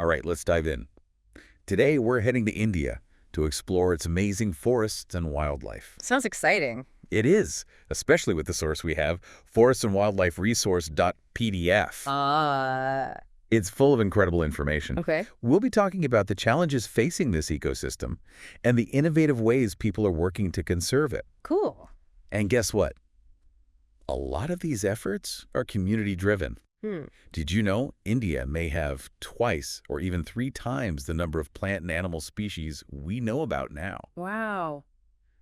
All right, let's dive in. Today, we're heading to India to explore its amazing forests and wildlife. Sounds exciting. It is, especially with the source we have, Forest and Wildlife Resource.pdf. It's full of incredible information. Okay. We'll be talking about the challenges facing this ecosystem and the innovative ways people are working to conserve it. Cool. And guess what? A lot of these efforts are community-driven. Did you know India may have twice or even 3 times the number of plant and animal species we know about now? Wow.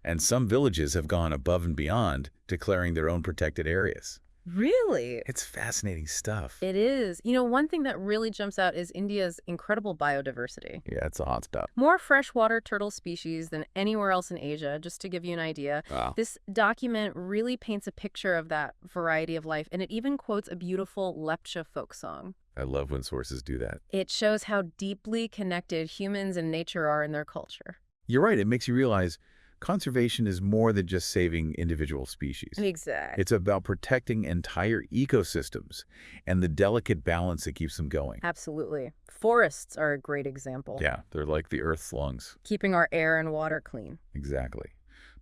And some villages have gone above and beyond, declaring their own protected areas. Really? It's fascinating stuff. It is. One thing that really jumps out is India's incredible biodiversity. Yeah, it's a hot stuff. More freshwater turtle species than anywhere else in Asia, just to give you an idea. Wow. This document really paints a picture of that variety of life, and it even quotes a beautiful Lepcha folk song. I love when sources do that. It shows how deeply connected humans and nature are in their culture. You're right. It makes you realize conservation is more than just saving individual species. Exactly. It's about protecting entire ecosystems and the delicate balance that keeps them going. Absolutely. Forests are a great example. Yeah, they're like the Earth's lungs. Keeping our air and water clean. Exactly.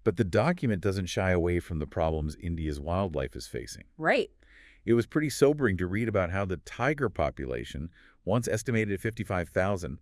But the document doesn't shy away from the problems India's wildlife is facing. Right. It was pretty sobering to read about how the tiger population, once estimated at 55,000,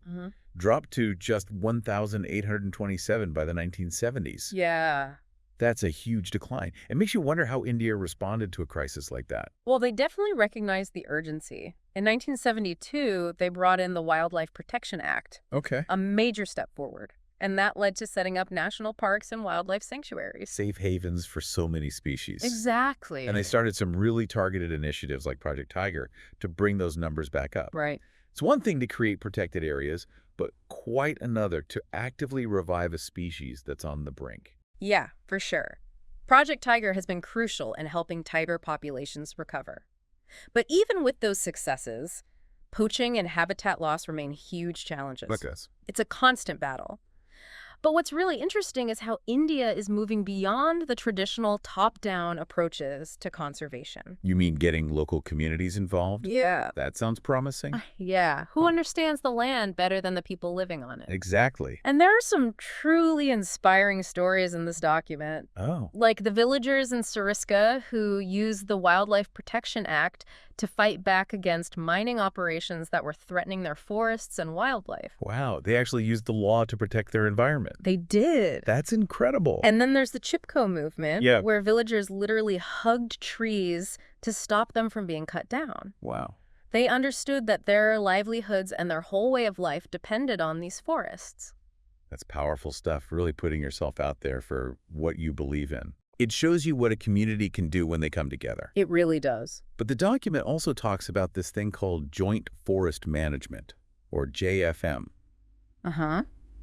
dropped to just 1,827 by the 1970s. Yeah. That's a huge decline. It makes you wonder how India responded to a crisis like that. Well, they definitely recognized the urgency. In 1972, they brought in the Wildlife Protection Act, Okay. a major step forward. And that led to setting up national parks and wildlife sanctuaries. Safe havens for so many species. Exactly. And they started some really targeted initiatives like Project Tiger to bring those numbers back up. Right. It's one thing to create protected areas, but quite another to actively revive a species that's on the brink. Yeah, for sure. Project Tiger has been crucial in helping tiger populations recover. But even with those successes, poaching and habitat loss remain huge challenges. Look at us. It's a constant battle. But what's really interesting is how India is moving beyond the traditional top-down approaches to conservation. You mean getting local communities involved? Yeah. That sounds promising. Yeah. Who understands the land better than the people living on it? Exactly. And there are some truly inspiring stories in this document. Oh. Like the villagers in Sariska who used the Wildlife Protection Act to fight back against mining operations that were threatening their forests and wildlife. Wow. They actually used the law to protect their environment. They did. That's incredible. And then there's the Chipko movement, Yeah. where villagers literally hugged trees to stop them from being cut down. Wow. They understood that their livelihoods and their whole way of life depended on these forests. That's powerful stuff, really putting yourself out there for what you believe in. It shows you what a community can do when they come together. It really does. But the document also talks about this thing called Joint Forest Management, or JFM.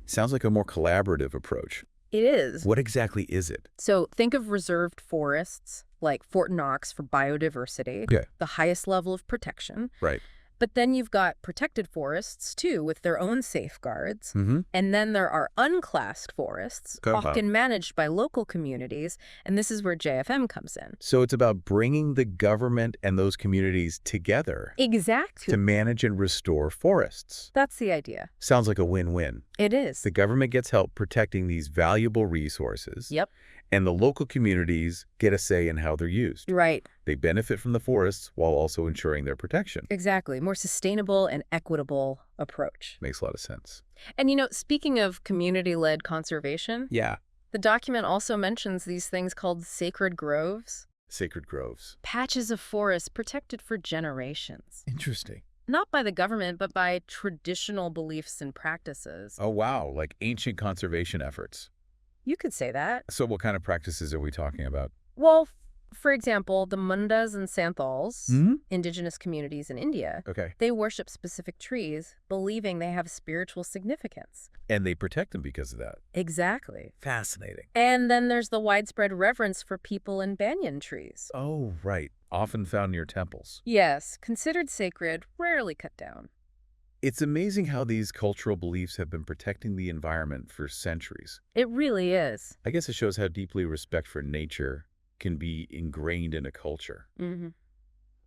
Sounds like a more collaborative approach. It is. What exactly is it? So think of reserved forests, like Fort Knox for biodiversity, Okay. the highest level of protection. Right. But then you've got protected forests, too, with their own safeguards. Mm-hmm. And then there are unclassed forests, Okay. often managed by local communities. And this is where JFM comes in. So it's about bringing the government and those communities together Exactly. to manage and restore forests. That's the idea. Sounds like a win-win. It is. The government gets help protecting these valuable resources. Yep. And the local communities get a say in how they're used. Right. They benefit from the forests while also ensuring their protection. Exactly. More sustainable and equitable approach. Makes a lot of sense. And speaking of community-led conservation, Yeah. the document also mentions these things called sacred groves. Sacred groves. Patches of forest protected for generations. Interesting. Not by the government, but by traditional beliefs and practices. Oh, wow. Like ancient conservation efforts. You could say that. So what kind of practices are we talking about? Well, for example, the Mundas and Santhals, Mm-hmm. indigenous communities in India, Okay. they worship specific trees, believing they have spiritual significance. And they protect them because of that. Exactly. Fascinating. And then there's the widespread reverence for people and banyan trees. Oh, right. Often found near temples. Yes, considered sacred, rarely cut down. It's amazing how these cultural beliefs have been protecting the environment for centuries. It really is. I guess it shows how deeply respect for nature can be ingrained in a culture. Mm-hmm.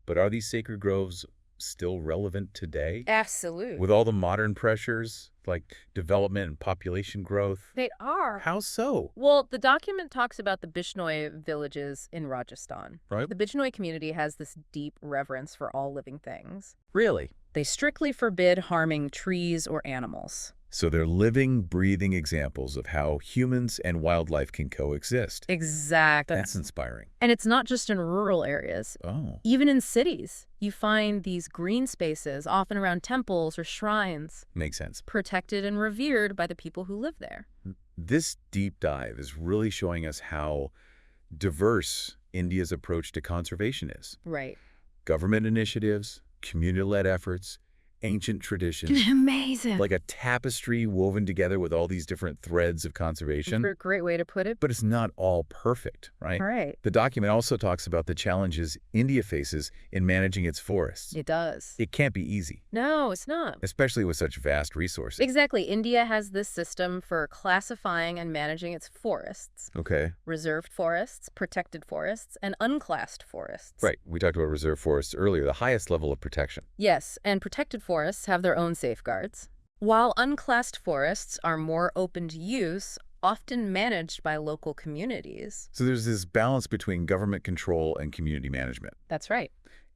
But are these sacred groves still relevant today? Absolutely. With all the modern pressures, like development and population growth? They are. How so? Well, the document talks about the Bishnoi villages in Rajasthan. Right? The Bishnoi community has this deep reverence for all living things. Really? They strictly forbid harming trees or animals. So they're living, breathing examples of how humans and wildlife can coexist. Exactly. That's inspiring. And it's not just in rural areas. Oh. Even in cities, you find these green spaces, often around temples or shrines, Makes sense. protected and revered by the people who live there. This deep dive is really showing us how diverse India's approach to conservation is. Right. Government initiatives, community-led efforts, ancient traditions, Amazing. like a tapestry woven together with all these different threads of conservation. A great way to put it. But it's not all perfect, right? Right. The document also talks about the challenges India faces in managing its forests. It does. It can't be easy, No, it's not. especially with such vast resources. Exactly. India has this system for classifying and managing its forests. Okay. Reserved forests, protected forests, and unclassed forests. Right. We talked about reserve forests earlier, the highest level of protection. Yes, and protected forests have their own safeguards, while unclassed forests are more open to use, often managed by local communities. So there's this balance between government control and community management. That's right.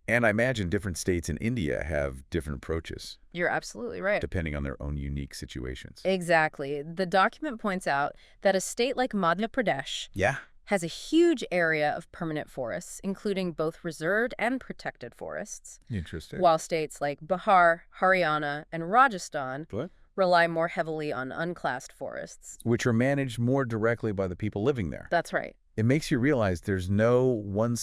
And I imagine different states in India have different approaches, You're absolutely right. depending on their own unique situations. Exactly. The document points out that a state like Madhya Pradesh Yeah. has a huge area of permanent forests, including both reserved and protected forests, Interesting. while states like Bihar, Haryana, and Rajasthan What? rely more heavily on unclassed forests. Which are managed more directly by the people living there. That's right. It makes you realize there's no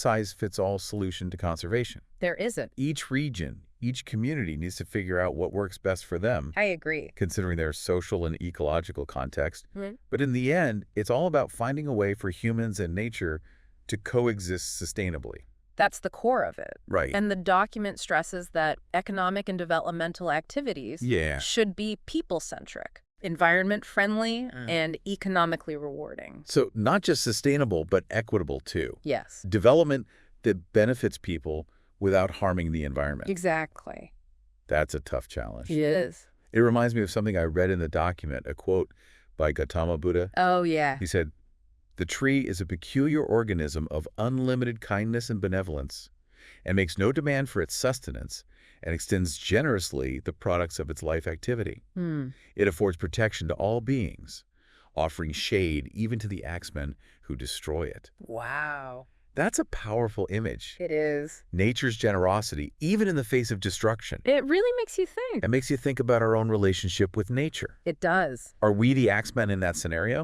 one-size-fits-all solution to conservation. There isn't. Each region, each community needs to figure out what works best for them, I agree. considering their social and ecological context. Mhm. But in the end, it's all about finding a way for humans and nature to coexist sustainably. That's the core of it. Right. And the document stresses that economic and developmental activities Yeah. should be people-centric, environment-friendly, and economically rewarding. So not just sustainable, but equitable too. Yes. Development that benefits people without harming the environment. Exactly. That's a tough challenge. It is. It reminds me of something I read in the document, a quote by Gautama Buddha. Oh, yeah. He said, "The tree is a peculiar organism of unlimited kindness and benevolence, and makes no demand for its sustenance, and extends generously the products of its life activity. It affords protection to all beings, offering shade even to the axemen who destroy it." Wow. That's a powerful image. It is. Nature's generosity, even in the face of destruction. It really makes you think. It makes you think about our own relationship with nature. It does. Are we the axemen in that scenario?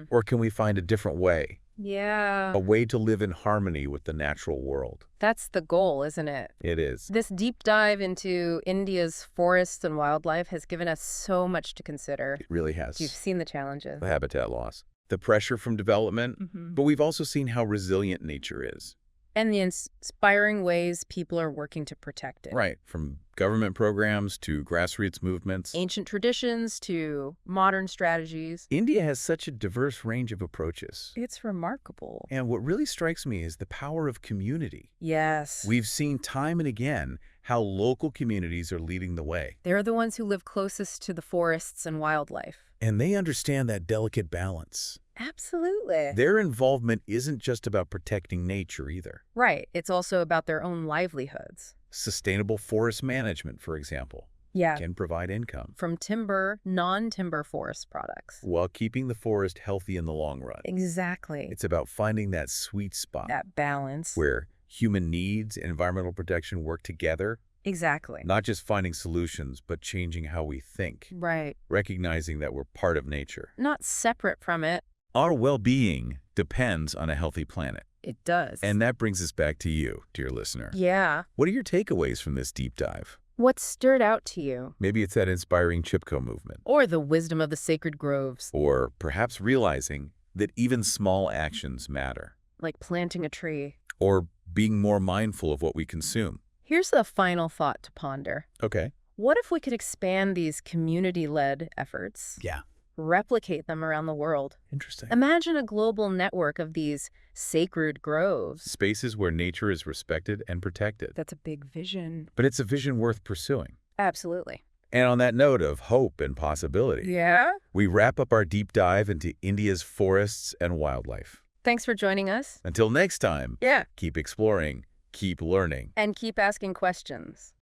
Or can we find a different way? Yeah. A way to live in harmony with the natural world? That's the goal, isn't it? It is. This deep dive into India's forests and wildlife has given us so much to consider. It really has. You've seen the challenges. The habitat loss, the pressure from development, but we've also seen how resilient nature is. And the inspiring ways people are working to protect it. Right, from government programs to grassroots movements. Ancient traditions to modern strategies. India has such a diverse range of approaches. It's remarkable. And what really strikes me is the power of community. Yes. We've seen time and again how local communities are leading the way. They're the ones who live closest to the forests and wildlife. And they understand that delicate balance. Absolutely. Their involvement isn't just about protecting nature either. Right. It's also about their own livelihoods. Sustainable forest management, for example, Yeah. can provide income From timber, non-timber forest products. while keeping the forest healthy in the long run. Exactly. It's about finding that sweet spot That balance. where human needs and environmental protection work together, Exactly. not just finding solutions, but changing how we think, Right. recognizing that we're part of nature. Not separate from it. Our well-being depends on a healthy planet. It does. And that brings us back to you, dear listener. yeah. What are your takeaways from this deep dive? What stirred out to you? Maybe it's that inspiring Chipko movement. Or the wisdom of the sacred groves, Or perhaps realizing that even small actions matter. like planting a tree. Or being more mindful of what we consume. Here's a final thought to ponder. Okay. What if we could expand these community-led efforts? Yeah. replicate them around the world. Interesting. Imagine a global network of these sacred groves. Spaces where nature is respected and protected. That's a big vision. But it's a vision worth pursuing. Absolutely. And on that note of hope and possibility, Yeah? we wrap up our deep dive into India's forests and wildlife. Thanks for joining us. Until next time, Yeah. keep exploring, keep learning. And keep asking questions.